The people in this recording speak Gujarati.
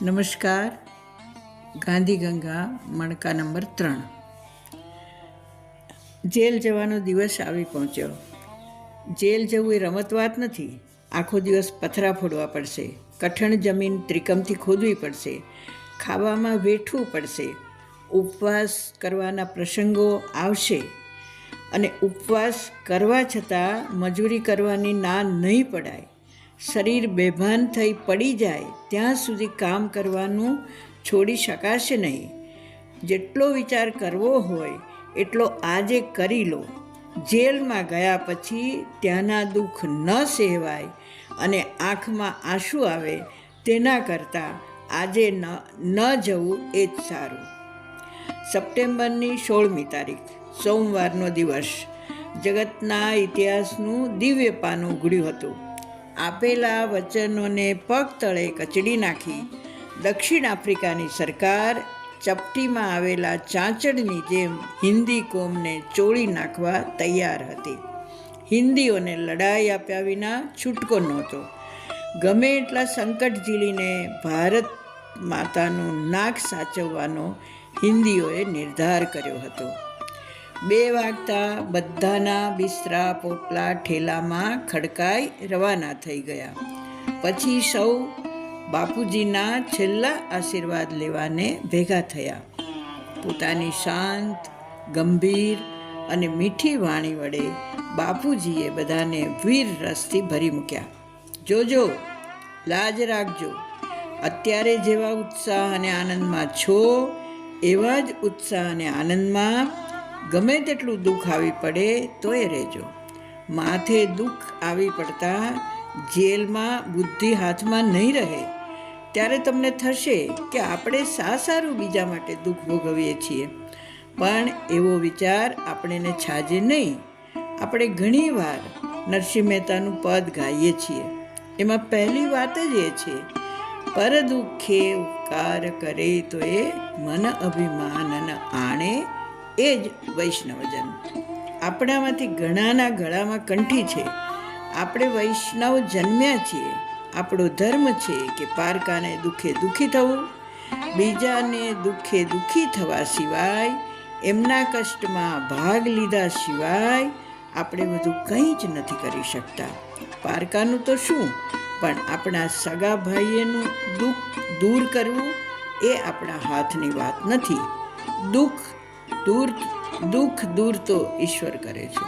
નમસ્કાર. ગાંધીગંગા મણકા નંબર 3. જેલ જવાનો દિવસ આવી પહોંચ્યો. જેલ જવું એ રમત વાત નથી. આખો દિવસ પથરા ફોડવા પડશે, કઠણ જમીન ત્રિકમથી ખોદવી પડશે, ખાવામાં વેઠવું પડશે, ઉપવાસ કરવાના પ્રસંગો આવશે અને ઉપવાસ કરવા છતાં મજૂરી કરવાની ના નહીં પડાય. શરીર બેભાન થઈ પડી જાય ત્યાં સુધી કામ કરવાનું છોડી શકાશે નહીં. જેટલો વિચાર કરવો હોય એટલો આજે કરી લો. જેલમાં ગયા પછી ત્યાંના દુઃખ ન સહેવાય અને આંખમાં આંસુ આવે તેના કરતાં આજે ન જવું એ જ સારું. સપ્ટેમ્બરની 16મી તારીખ, સોમવારનો દિવસ, જગતના ઇતિહાસનું દિવ્ય પાનું ઉઘડ્યું હતું. આપેલા વચનોને પગ તળે કચડી નાખી દક્ષિણ આફ્રિકાની સરકાર ચપટીમાં આવેલા ચાંચડની જેમ હિન્દી કોમને ચોળી નાખવા તૈયાર હતી. હિન્દીઓને લડાઈ આપ્યા વિના છૂટકો નહોતો. ગમે એટલા સંકટ ઝીલીને ભારત માતાનું નાક સાચવવાનો હિન્દીઓએ નિર્ધાર કર્યો હતો. 2 વાગતા બધાના બિસ્તરા પોટલા ઠેલામાં ખડકાઈ રવાના થઈ ગયા. પછી સૌ બાપુજીના છેલ્લા આશીર્વાદ લેવાને ભેગા થયા. પોતાની શાંત, ગંભીર અને મીઠી વાણી વડે બાપુજીએ બધાને વીર રસથી ભરી મૂક્યા. જોજો, લાજ રાખજો. અત્યારે જેવા ઉત્સાહ અને આનંદમાં છો એવા જ ઉત્સાહ અને આનંદમાં ગમે તેટલું દુઃખ આવી પડે તોય રહેજો. માથે દુઃખ આવી પડતા જેલમાં બુદ્ધિ હાથમાં નહીં રહે ત્યારે તમને થશે કે આપણે સારું બીજા માટે દુઃખ ભોગવીએ છીએ. પણ એવો વિચાર આપણને છાજે નહીં. આપણે ઘણીવાર નરસિંહ મહેતાનું પદ ગાઈએ છીએ. એમાં પહેલી વાત જ એ છે, પર દુઃખે ઉપકાર કરે તો એ મન અભિમાન આણે એ જ વૈષ્ણવજન. આપણામાંથી ઘણાના ગળામાં કંઠી છે. આપણે વૈષ્ણવ જન્મ્યા છીએ. આપણો ધર્મ છે કે પારકાને દુઃખે દુઃખી થવું, બીજાને દુઃખે દુઃખી થવા સિવાય, એમના કષ્ટમાં ભાગ લીધા સિવાય આપણે બધું કંઈ જ નથી કરી શકતા. પારકાનું તો શું, પણ આપણા સગા ભાઈઓનું દુઃખ દૂર કરવું એ આપણા હાથની વાત નથી. દુઃખ દૂર તો ઈશ્વર કરે છે.